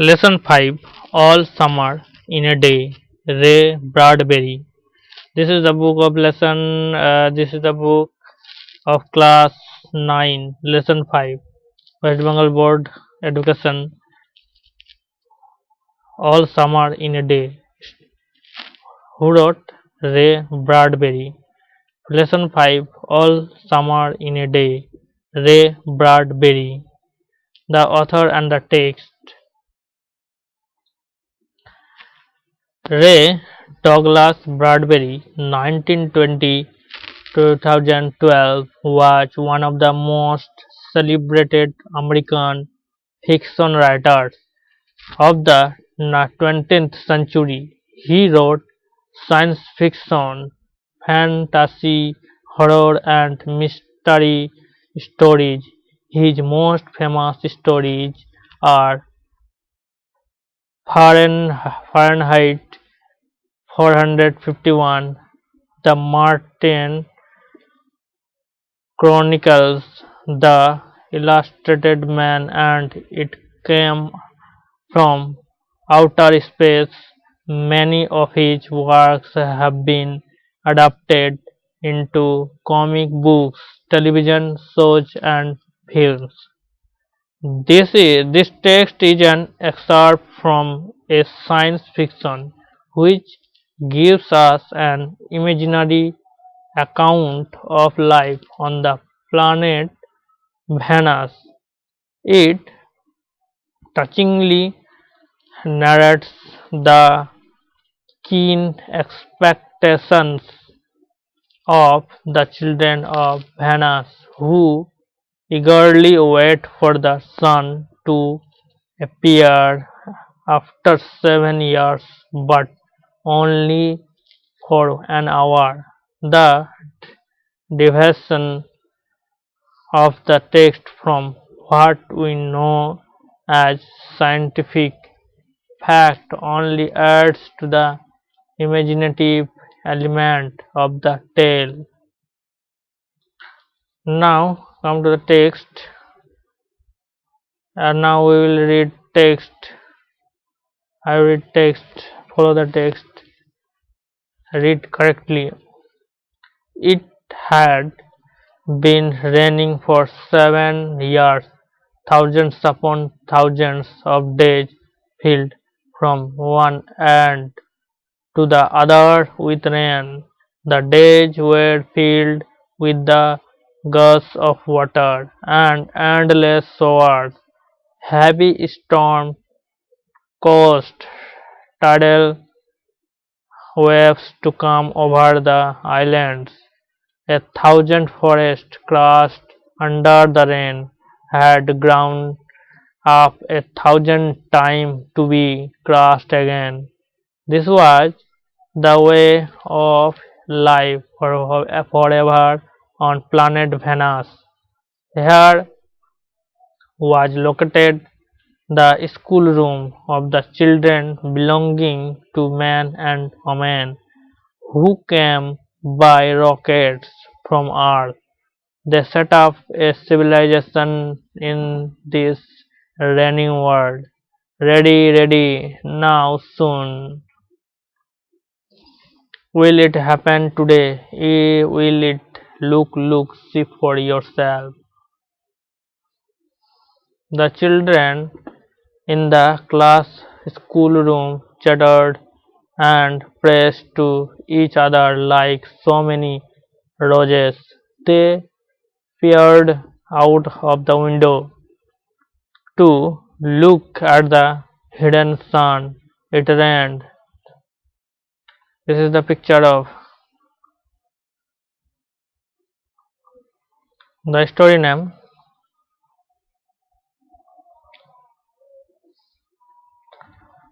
Lesson 5, All Summer in a Day, Ray Bradbury. This is the book of this is the book of class 9, lesson 5, West Bengal Board Education, All Summer in a Day. Who wrote? Ray Bradbury. Lesson 5, All Summer in a Day, Ray Bradbury. The author and the text. Ray Douglas Bradbury, 1920–2012, was one of the most celebrated American fiction writers of the 20th century. He wrote science fiction, fantasy, horror, and mystery stories. His most famous stories are Fahrenheit 451, The Martian Chronicles, The Illustrated Man, and It Came from Outer Space. Many of his works have been adapted into comic books, television shows, and films. This text is an excerpt from a science fiction which gives us an imaginary account of life on the planet Venus. It touchingly narrates the keen expectations of the children of Venus who eagerly wait for the sun to appear after 7 years, but only for an hour. The deviation of the text from what we know as scientific fact only adds to the imaginative element of the tale. Now come to the text, and now we will read text. I read text, follow the text, read correctly. It had been raining for 7 years, thousands upon thousands of days filled from one end to the other with rain. The days were filled with the gush of water and endless showers. Heavy storms caused tidal waves to come over the islands. A thousand forests crushed under the rain had ground up 1,000 times to be crushed again. This was the way of life forever on planet Venus. Here was located the schoolroom of the children belonging to men and women who came by rockets from Earth. They set up a civilization in this raining world. Ready, ready, now, soon. Will it happen today? Will it? Look, look, see for yourself. The children in the class schoolroom chattered and pressed to each other like so many roses. They peered out of the window to look at the hidden sun. It rained. This is the picture of the story name.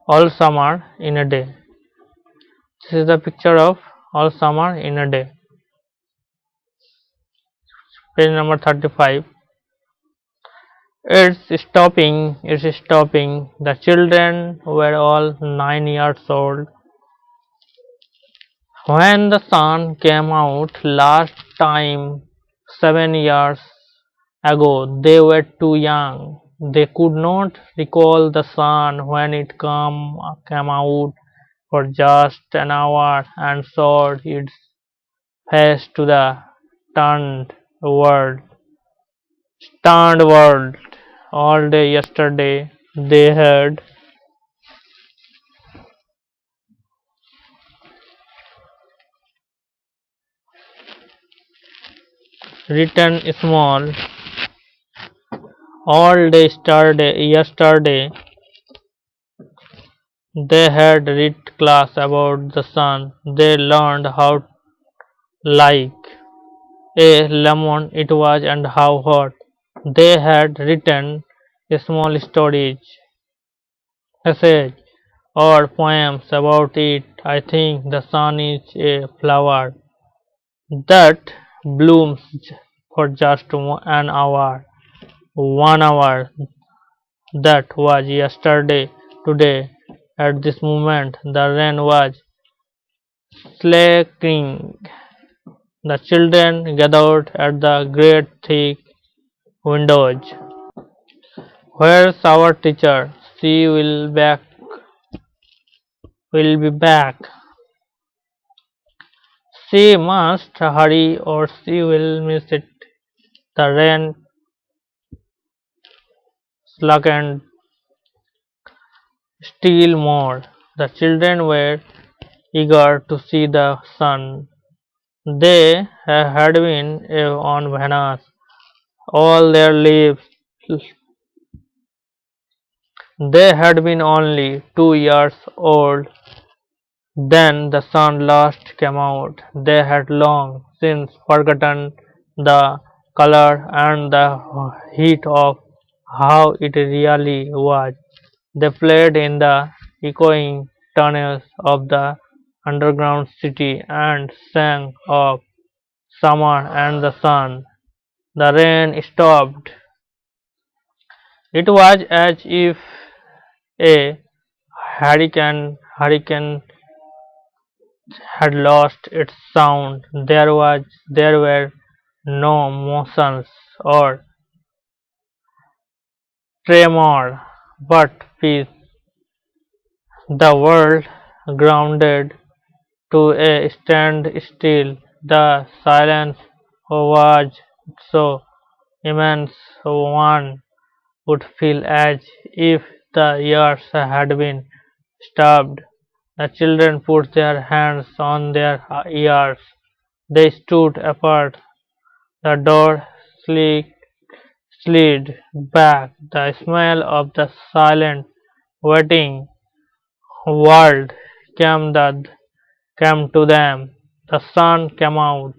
All Summer in a Day. This is the picture of All Summer in a Day. Page number 35. It's stopping. It's stopping. The children were all 9 years old when the sun came out last time 7 years ago. They were too young. They could not recall the sun when it came out for just an hour and showed its face to the turned world. Stunned world. All day yesterday they had written small. All day yesterday they had read class about the sun. They learned how like a lemon it was and how hot. They had written small stories, essays, or poems about it. I think the sun is a flower that blooms for just an hour. 1 hour. That was yesterday. Today, at this moment, the rain was slaking. The children gathered at the great thick windows. Where's our teacher? She will be back. She must hurry or she will miss it. The rain slackened still more. The children were eager to see the sun. They had been on Venus all their lives. They had been only 2 years old. Then the sun last came out. They had long since forgotten the color and the heat of how it really was. They played in the echoing tunnels of the underground city and sang of summer and the sun. The rain stopped. It was as if a hurricane had lost its sound. There were no motions or tremor, but peace. The world grounded to a standstill. The silence was so immense one would feel as if the years had been stopped. The children put their hands on their ears. They stood apart. The door slid back. The smell of the silent, waiting world came to them. The sun came out.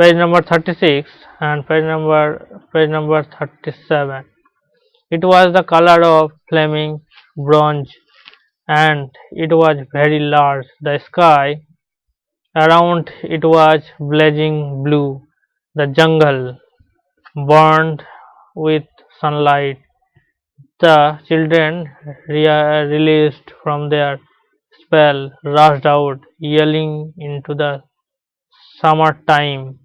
Page number 36 and page number 37. It was the color of flaming bronze and it was very large. The sky around it was blazing blue. The jungle burned with sunlight. The children, released from their spell, rushed out, yelling into the summertime.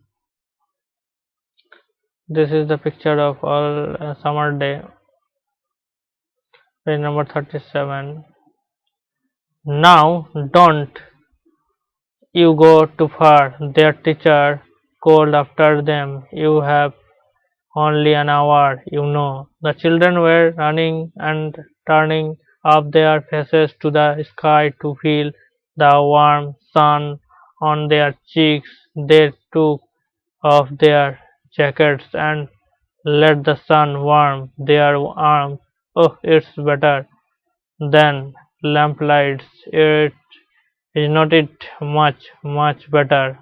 This is the picture of all summer day. Page number 37. Now don't you go too far, their teacher called after them. You have only an hour, you know. The children were running and turning up their faces to the sky to feel the warm sun on their cheeks. They took off their jackets and let the sun warm their arms. Oh, it's better than lamplights. It is not it much better.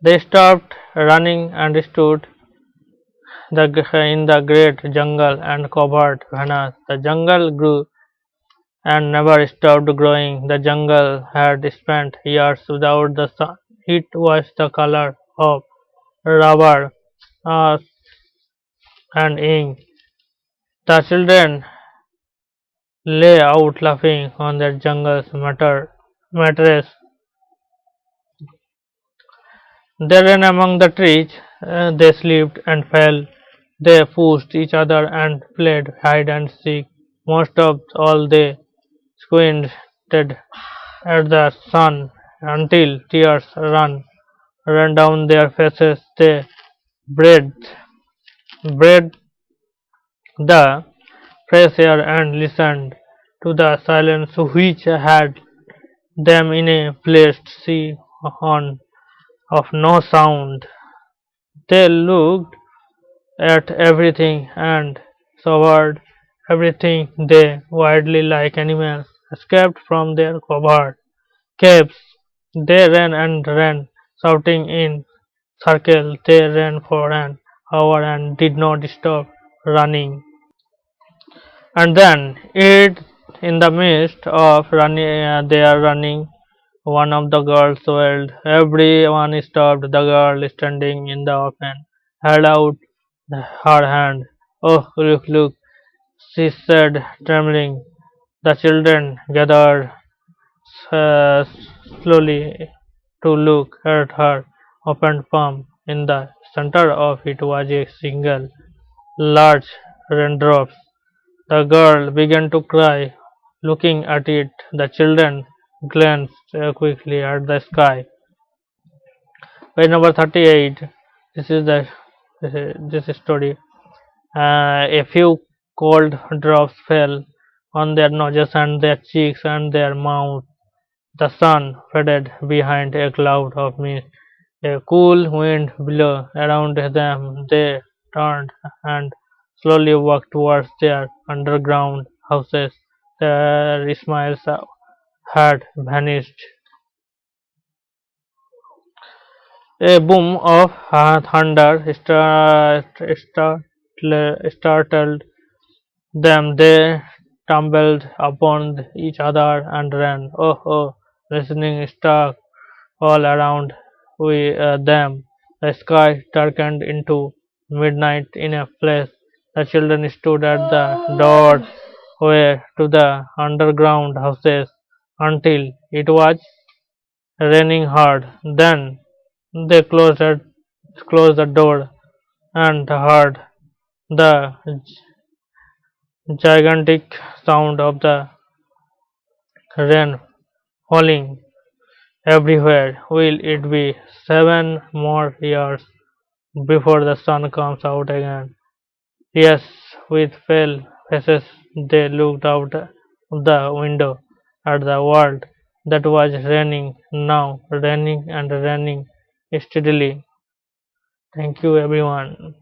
They stopped running and stood in the great jungle and covered Venus. The jungle grew and never stopped growing. The jungle had spent years without the sun. It was the color of rubber, earth, and ink. The children lay out laughing on their jungle's mattress. They ran among the trees, they slipped and fell They pushed each other and played hide and seek. Most of all they squinted at the sun until tears ran down their faces. They breathed the fresh air and listened to the silence which had them in a placed sea on of no sound. They looked at everything and savored everything. They wildly like animals escaped from their covered caves. They ran and ran, shouting in circles. They ran for an hour and did not stop running. And then, in the midst of their running, one of the girls wailed. Everyone stopped. The girl, standing in the open, held out her hand. Oh, look, look, she said, trembling. The children gathered uh, slowly to look at her opened palm. In the center of it was a single large raindrop. The girl began to cry. Looking at it, the children glanced quickly at the sky. Page number 38. This is the this story. A few cold drops fell on their noses and their cheeks and their mouths. The sun faded behind a cloud of mist. A cool wind blew around them. They turned and slowly walked towards their underground houses. Their smiles had vanished. A boom of thunder startled them. They tumbled upon each other and ran. Oh, oh, listening struck all around them. The sky darkened into midnight in a flash. The children stood at the doorway to the underground houses until it was raining hard. Then they closed the door and heard the gigantic sound of the rain falling everywhere. Will it be 7 more years before the sun comes out again? Yes, with pale faces they looked out the window at the world that was raining now, raining and raining steadily. Thank you, everyone.